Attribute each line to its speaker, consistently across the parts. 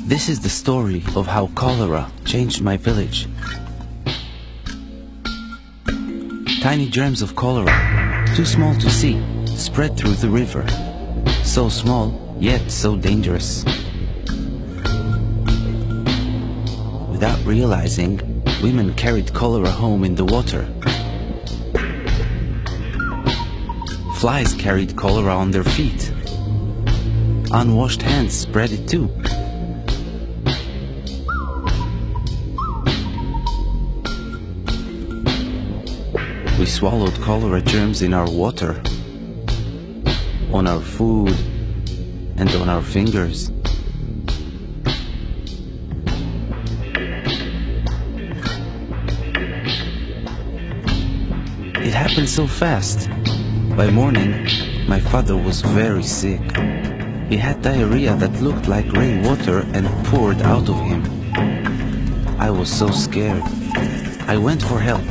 Speaker 1: This is the story of how cholera changed my village. Tiny germs of cholera, too small to see, spread through the river. So small, yet so dangerous. Without realizing, women carried cholera home in the water. Flies carried cholera on their feet. Unwashed hands spread it too. We swallowed cholera germs in our water, on our food, and on our fingers. It happened so fast. By morning, my father was very sick. He had diarrhea that looked like rainwater and poured out of him. I was so scared. I went for help.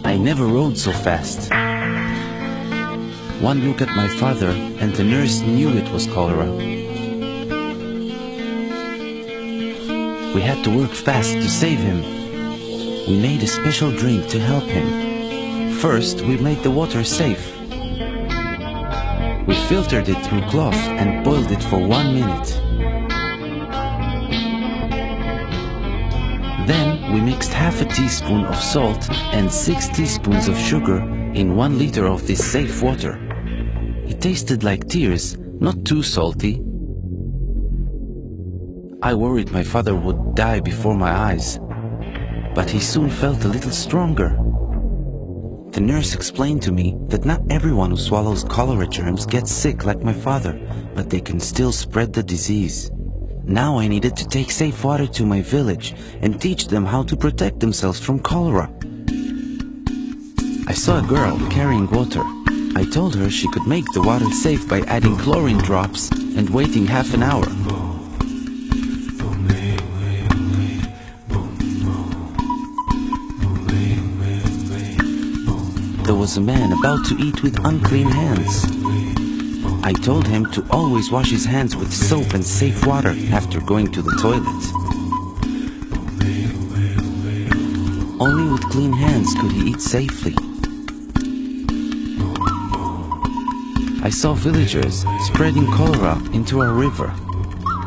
Speaker 1: I never rode so fast. One look at my father and the nurse knew it was cholera. We had to work fast to save him. We made a special drink to help him. First, we made the water safe. We filtered it through cloth and boiled it for 1 minute. Then we mixed half a teaspoon of salt and 6 teaspoons of sugar in 1 liter of this safe water. It tasted like tears, not too salty. I worried my father would die before my eyes, but he soon felt a little stronger. The nurse explained to me that not everyone who swallows cholera germs gets sick like my father, but they can still spread the disease. Now I needed to take safe water to my village and teach them how to protect themselves from cholera. I saw a girl carrying water. I told her she could make the water safe by adding chlorine drops and waiting half an hour. There was a man about to eat with unclean hands. I told him to always wash his hands with soap and safe water after going to the toilet. Only with clean hands could he eat safely. I saw villagers spreading cholera into our river.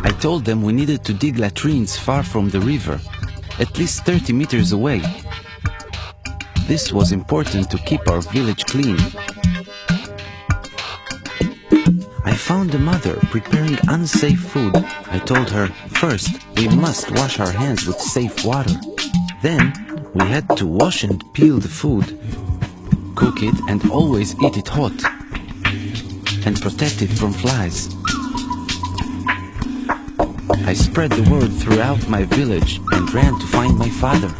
Speaker 1: I told them we needed to dig latrines far from the river, at least 30 meters away. This was important to keep our village clean. I found a mother preparing unsafe food. I told her, first, we must wash our hands with safe water. Then, we had to wash and peel the food, cook it and always eat it hot, and protect it from flies. I spread the word throughout my village and ran to find my father.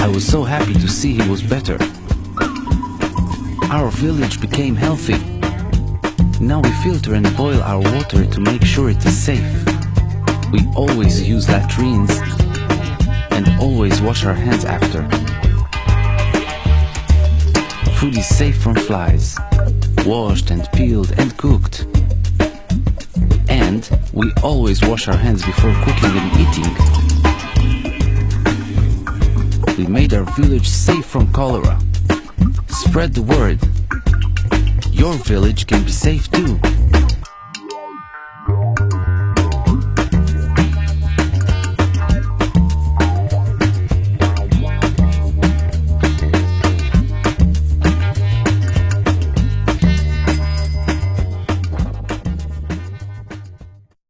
Speaker 1: I was so happy to see he was better. Our village became healthy. Now we filter and boil our water to make sure it is safe. We always use latrines and always wash our hands after. Food is safe from flies, washed and peeled and cooked. And we always wash our hands before cooking and eating. We made our village safe from cholera. Spread the word. Your village can be safe too.